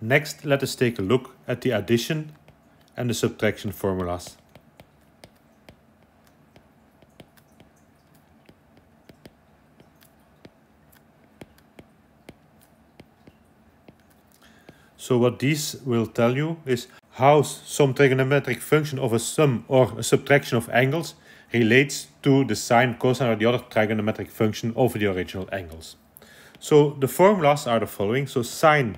Next, let us take a look at the addition and the subtraction formulas. So what these will tell you is how some trigonometric function of a sum or a subtraction of angles relates to the sine, cosine or the other trigonometric function of the original angles. So the formulas are the following. So sine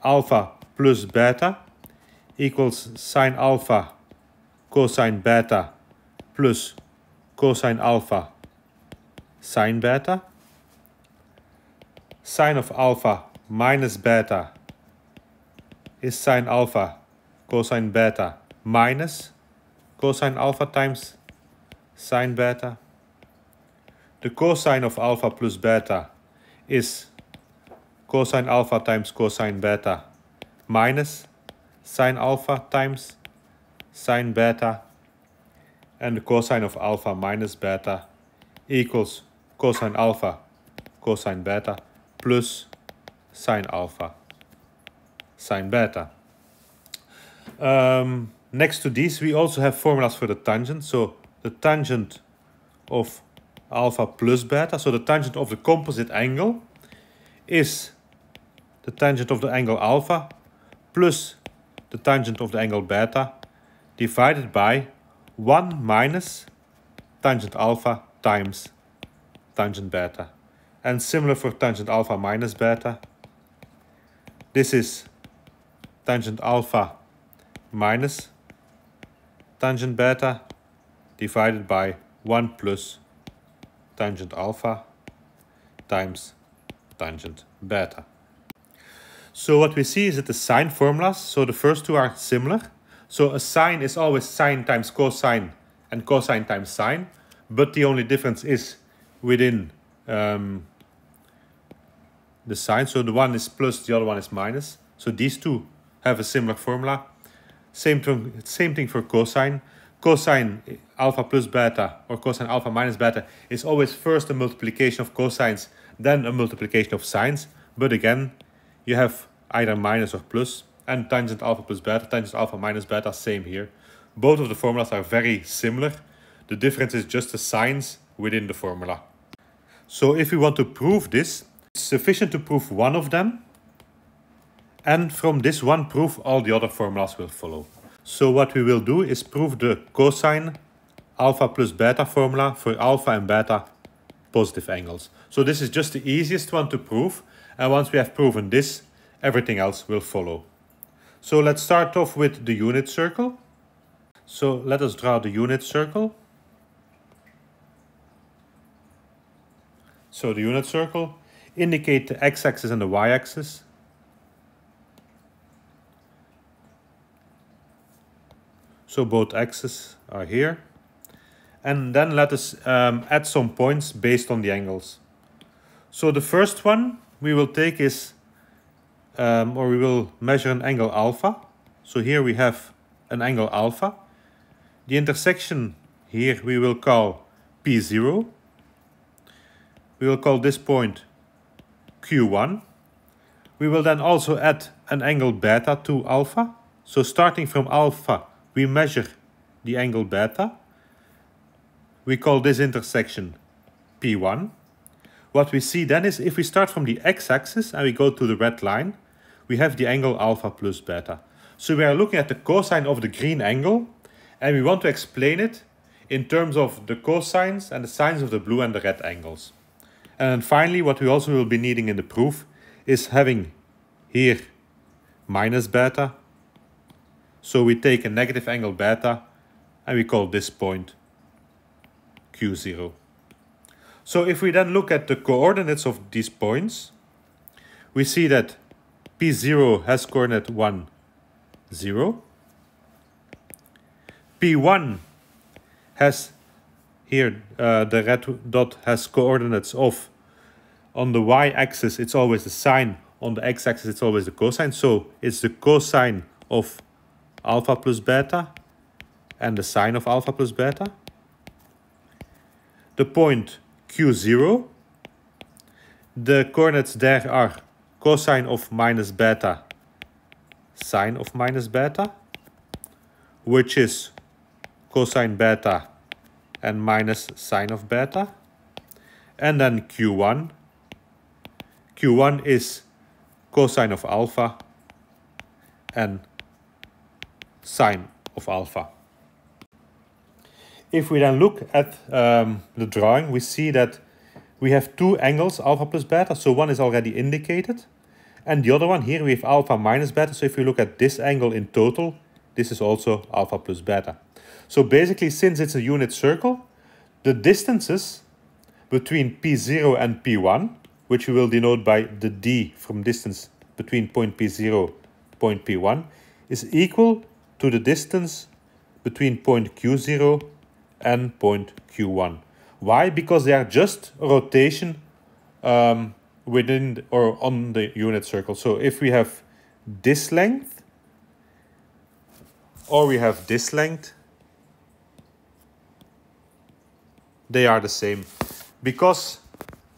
alpha plus beta equals sine alpha cosine beta plus cosine alpha sine beta. Sine of alpha minus beta is sine alpha cosine beta minus cosine alpha times sine beta. The cosine of alpha plus beta is cosine alpha times cosine beta minus sine alpha times sine beta. And the cosine of alpha minus beta equals cosine alpha cosine beta plus sine alpha sine beta. Next to these, we also have formulas for the tangent. So the tangent of alpha plus beta, so the tangent of the composite angle, is the tangent of the angle alpha plus the tangent of the angle beta divided by 1 minus tangent alpha times tangent beta. And similar for tangent alpha minus beta, this is tangent alpha minus tangent beta divided by 1 plus tangent alpha times tangent beta. So what we see is that the sine formulas, so the first two are similar. So a sine is always sine times cosine and cosine times sine, but the only difference is within the sign. So the one is plus, the other one is minus. So these two have a similar formula. Same thing for cosine. Cosine alpha plus beta or cosine alpha minus beta is always first a multiplication of cosines, then a multiplication of sines. But again, you have either minus or plus. And tangent alpha plus beta, tangent alpha minus beta, same here. Both of the formulas are very similar. The difference is just the signs within the formula. So if we want to prove this, it's sufficient to prove one of them. And from this one proof, all the other formulas will follow. So what we will do is prove the cosine alpha plus beta formula for alpha and beta positive angles. So this is just the easiest one to prove. And once we have proven this, everything else will follow. So let's start off with the unit circle. So let us draw the unit circle. So the unit circle, indicate the x-axis and the y-axis. So both axes are here. And then let us add some points based on the angles. So the first one we will take is, or we will measure an angle alpha. So here we have an angle alpha. The intersection here we will call P0. We will call this point Q1. We will then also add an angle beta to alpha. So starting from alpha, we measure the angle beta. We call this intersection P1. What we see then is if we start from the x-axis and we go to the red line, we have the angle alpha plus beta. So we are looking at the cosine of the green angle and we want to explain it in terms of the cosines and the sines of the blue and the red angles. And then finally, what we also will be needing in the proof is having here minus beta. So we take a negative angle beta and we call this point Q0. So if we then look at the coordinates of these points, we see that P0 has coordinate 1, 0. P1 has here, the red dot has coordinates of, on the y-axis it's always the sine, on the x-axis it's always the cosine. So it's the cosine of alpha plus beta and the sine of alpha plus beta. The point Q0, the coordinates there are cosine of minus beta sine of minus beta, which is cosine beta and minus sine of beta. And then Q1. Q1 is cosine of alpha and sine of alpha. If we then look at the drawing, we see that we have two angles, alpha plus beta. So one is already indicated. And the other one, here we have alpha minus beta. So if we look at this angle in total, this is also alpha plus beta. So basically, since it's a unit circle, the distances between P0 and P1, which we will denote by the d from distance between point P0 and point P1, is equal to the distance between point Q0 and point Q1. Why? Because they are just a rotation within or on the unit circle. So if we have this length or we have this length, they are the same. Because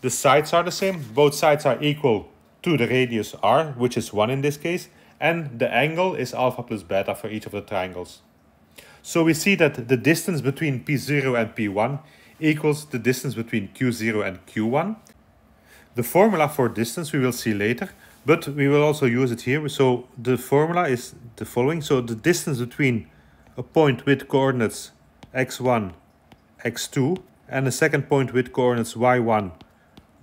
the sides are the same, both sides are equal to the radius r, which is 1 in this case, and the angle is alpha plus beta for each of the triangles. So we see that the distance between P0 and P1 equals the distance between Q0 and Q1. The formula for distance we will see later, but we will also use it here. So the formula is the following. So the distance between a point with coordinates x1, x2, and a second point with coordinates y1,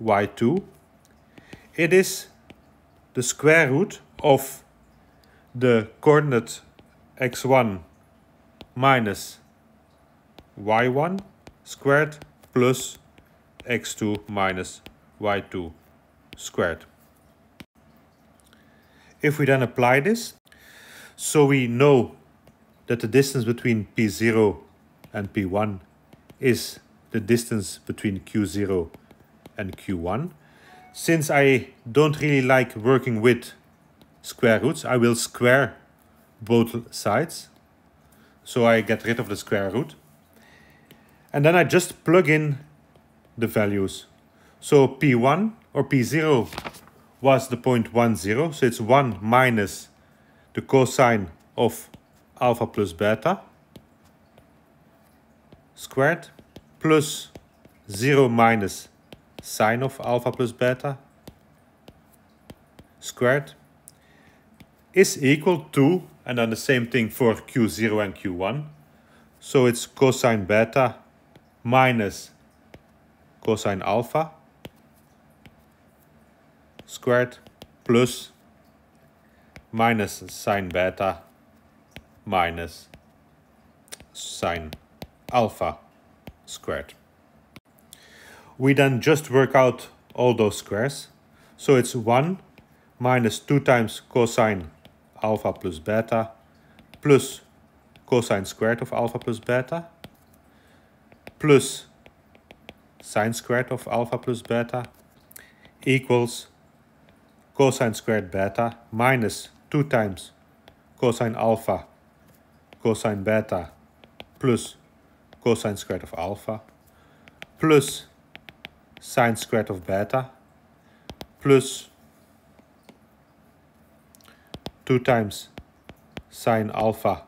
y2, it is the square root of the coordinate x1 minus y1 squared plus x2 minus y2 squared. If we then apply this, so we know that the distance between P0 and P1 is the distance between Q0 and Q1. Since I don't really like working with square roots, I will square both sides. So I get rid of the square root. And then I just plug in the values. So P1 or P0 was the point 1, 0. So it's 1 minus the cosine of alpha plus beta squared plus 0 minus sine of alpha plus beta squared is equal to, and then the same thing for Q0 and Q1. So it's cosine beta minus cosine alpha squared plus minus sine beta minus sine alpha squared. We then just work out all those squares. So it's 1 minus 2 times cosine alpha plus beta plus cosine squared of alpha plus beta plus sine squared of alpha plus beta equals cosine squared beta minus 2 times cosine alpha cosine beta plus cosine squared of alpha plus sine squared of beta plus 2 times sine alpha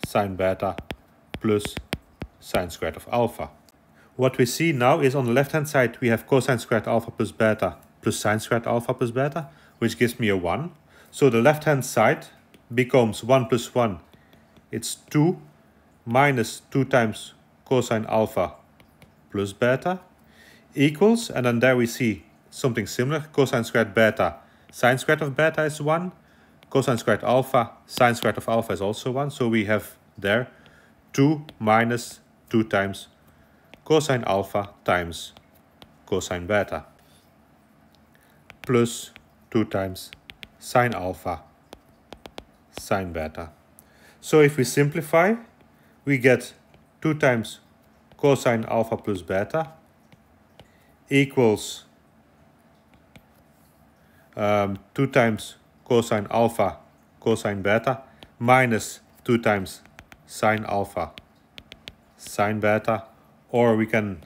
sine beta plus sine squared of alpha. What we see now is on the left hand side we have cosine squared alpha plus beta plus sine squared alpha plus beta, which gives me a 1. So the left hand side becomes 1 plus 1. It's 2 minus 2 times cosine alpha plus beta equals, and then there we see something similar, cosine squared beta sine squared of beta is 1, cosine squared alpha sine squared of alpha is also 1. So we have there 2 minus 2 times cosine alpha times cosine beta plus 2 times sine alpha sine beta. So if we simplify, we get 2 times cosine alpha plus beta equals 2 times cosine alpha cosine beta minus 2 times sine alpha sine beta, or we can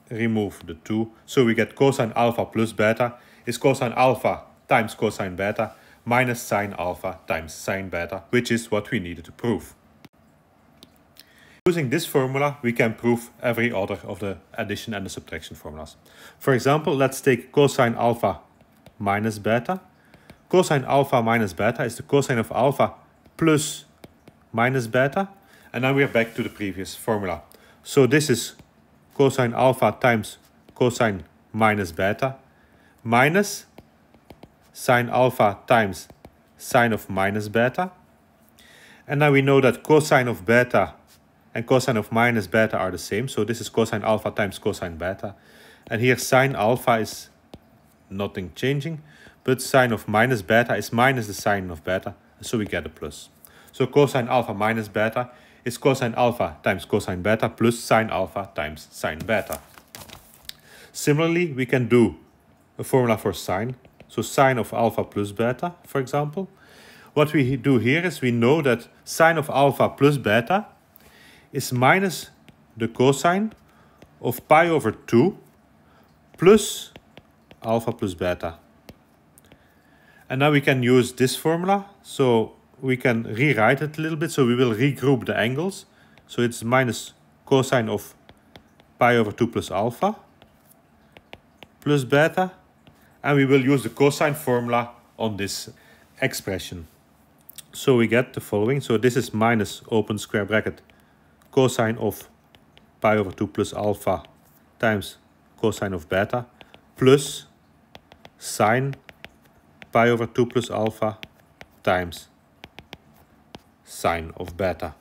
remove the 2. So we get cosine alpha plus beta is cosine alpha times cosine beta minus sine alpha times sine beta, which is what we needed to prove. Using this formula, we can prove every other of the addition and the subtraction formulas. For example, let's take cosine alpha minus beta. Cosine alpha minus beta is the cosine of alpha plus minus beta. And now we are back to the previous formula. So this is cosine alpha times cosine minus beta minus sine alpha times sine of minus beta. And now we know that cosine of beta and cosine of minus beta are the same. So this is cosine alpha times cosine beta. And here sine alpha is nothing changing, but sine of minus beta is minus the sine of beta. So we get a plus. So cosine alpha minus beta is cosine alpha times cosine beta plus sine alpha times sine beta. Similarly, we can do a formula for sine. So sine of alpha plus beta, for example. What we do here is we know that sine of alpha plus beta is minus the cosine of pi over 2 plus alpha plus beta. And now we can use this formula. So we can rewrite it a little bit. So we will regroup the angles. So it's minus cosine of pi over 2 plus alpha plus beta. And we will use the cosine formula on this expression. So we get the following. So this is minus open square bracket cosine of pi over 2 plus alpha times cosine of beta plus sine pi over 2 plus alpha times sine of beta.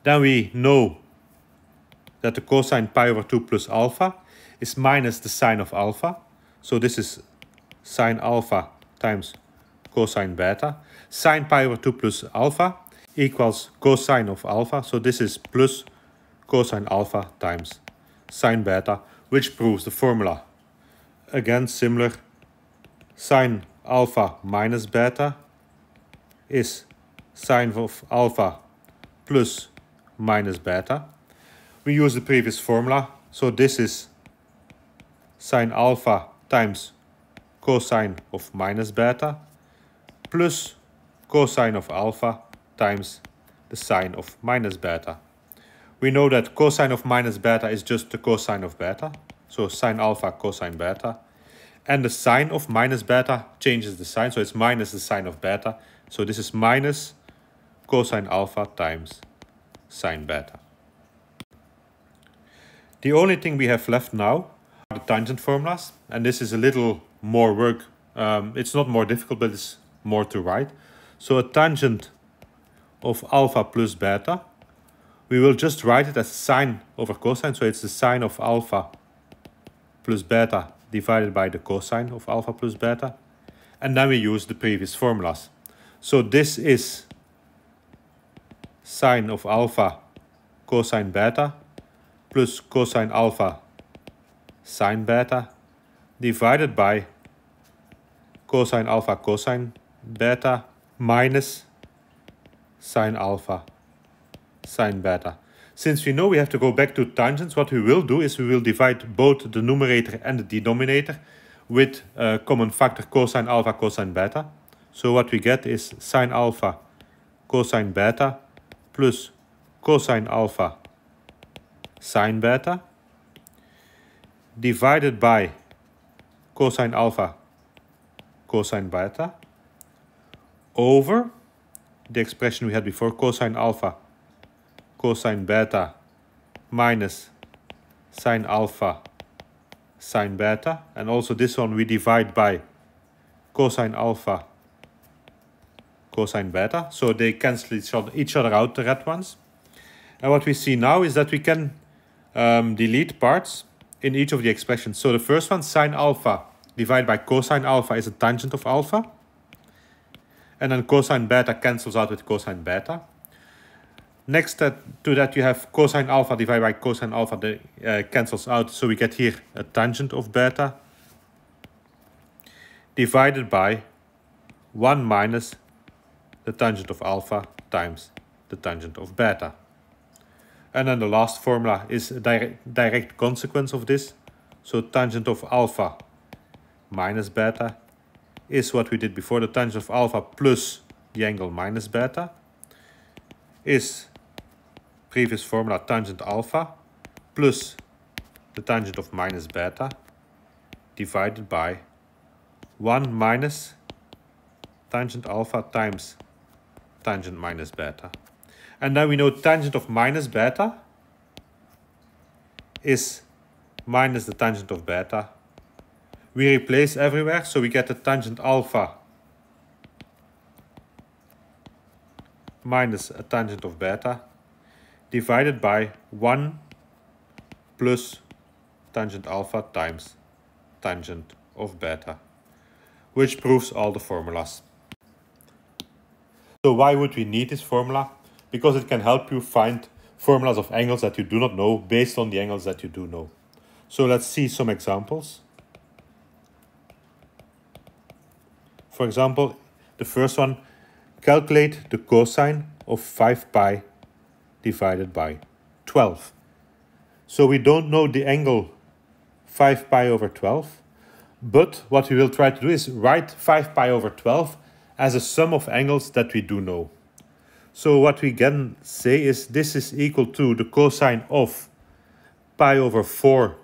Then we know that the cosine pi over 2 plus alpha is minus the sine of alpha. So this is sine alpha times cosine beta. Sine pi over 2 plus alpha equals cosine of alpha. So this is plus cosine alpha times sine beta, which proves the formula. Again, similar. Sine alpha minus beta is sine of alpha plus minus beta. We use the previous formula. So this is sine alpha times cosine of minus beta plus cosine of alpha times the sine of minus beta. We know that cosine of minus beta is just the cosine of beta. So sine alpha cosine beta. And the sine of minus beta changes the sign. So it's minus the sine of beta. So this is minus cosine alpha times sine beta. The only thing we have left now are the tangent formulas. And this is a little more work. It's not more difficult, but it's more to write. So a tangent of alpha plus beta, we will just write it as sine over cosine. So it's the sine of alpha plus beta divided by the cosine of alpha plus beta. And then we use the previous formulas. So this is sine of alpha cosine beta plus cosine alpha sine beta divided by cosine alpha cosine beta minus sine alpha sine beta. Since we know we have to go back to tangents, what we will do is we will divide both the numerator and the denominator with a common factor cosine alpha cosine beta. So what we get is sine alpha cosine beta plus cosine alpha sine beta divided by cosine alpha cosine beta over the expression we had before, cosine alpha cosine beta minus sine alpha sine beta. And also this one we divide by cosine alpha cosine beta. So they cancel each other out, the red ones. And what we see now is that we can delete parts in each of the expressions. So the first one, sine alpha divided by cosine alpha, is a tangent of alpha. And then cosine beta cancels out with cosine beta. Next to that you have cosine alpha divided by cosine alpha cancels out. So we get here a tangent of beta divided by 1 minus the tangent of alpha times the tangent of beta. And then the last formula is a direct consequence of this. So tangent of alpha minus beta is what we did before, the tangent of alpha plus the angle minus beta, is previous formula tangent alpha plus the tangent of minus beta divided by 1 minus tangent alpha times tangent minus beta. And now we know tangent of minus beta is minus the tangent of beta. We replace everywhere, so we get the tangent alpha minus a tangent of beta divided by 1 plus tangent alpha times tangent of beta, which proves all the formulas. So why would we need this formula? Because it can help you find formulas of angles that you do not know based on the angles that you do know. So let's see some examples. For example, the first one, calculate the cosine of 5 pi divided by 12. So we don't know the angle 5 pi over 12, but what we will try to do is write 5 pi over 12 as a sum of angles that we do know. So what we can say is this is equal to the cosine of pi over 4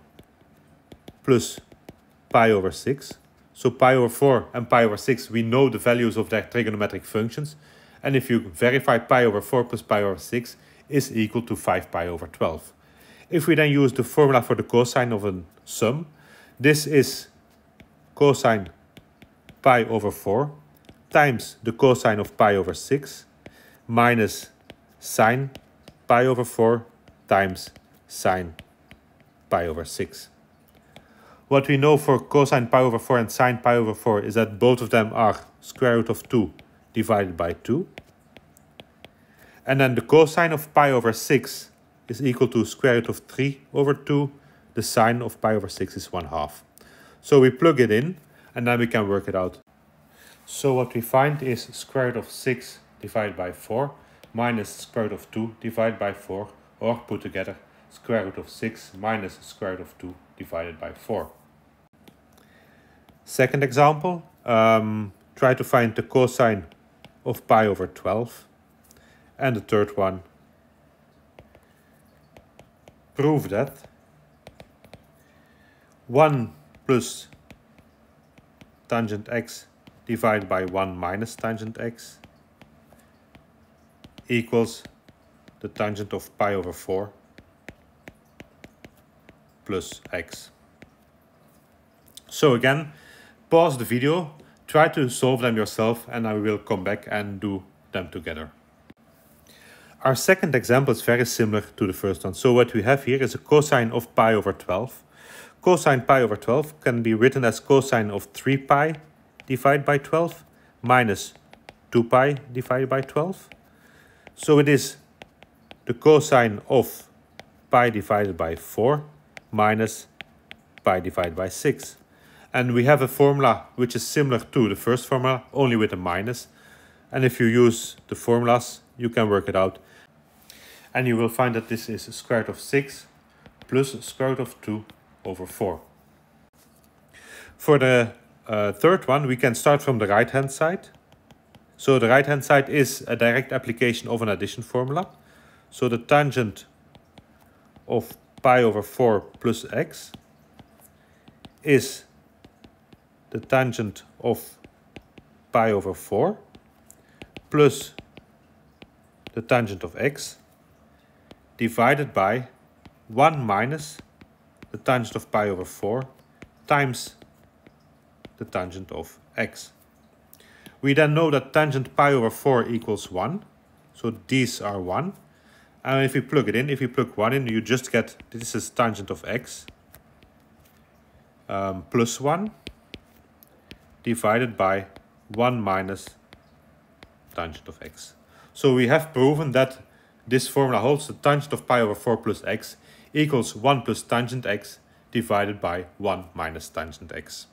plus pi over 6. So pi over 4 and pi over 6, we know the values of their trigonometric functions. And if you verify pi over 4 plus pi over 6 is equal to 5 pi over 12. If we then use the formula for the cosine of a sum, this is cosine pi over 4 times the cosine of pi over 6 minus sine pi over 4 times sine pi over 6. What we know for cosine pi over 4 and sine pi over 4 is that both of them are square root of 2 divided by 2. And then the cosine of pi over 6 is equal to square root of 3 over 2. The sine of pi over 6 is 1/2. So we plug it in and then we can work it out. So what we find is square root of 6 divided by 4 minus square root of 2 divided by 4, or put together square root of 6 minus square root of 2 divided by 4. Second example, try to find the cosine of pi over 12. And the third one, prove that 1 plus tangent x divided by 1 minus tangent x equals the tangent of pi over 4 plus x. So again, pause the video, try to solve them yourself, and I will come back and do them together. Our second example is very similar to the first one. So what we have here is a cosine of pi over 12. Cosine pi over 12 can be written as cosine of 3 pi divided by 12 minus 2 pi divided by 12. So it is the cosine of pi divided by 4 minus pi divided by 6. And we have a formula which is similar to the first formula, only with a minus. And if you use the formulas, you can work it out. And you will find that this is square root of 6 plus square root of 2 over 4. For the third one, we can start from the right hand side. So the right hand side is a direct application of an addition formula. So the tangent of pi over 4 plus x is the tangent of pi over 4 plus the tangent of x divided by 1 minus the tangent of pi over 4 times the tangent of x. We then know that tangent pi over 4 equals 1. So these are 1. And if we plug it in, if you plug 1 in, you just get, this is tangent of x plus 1 divided by 1 minus tangent of x. So we have proven that this formula holds. The tangent of pi over 4 plus x equals 1 plus tangent x divided by 1 minus tangent x.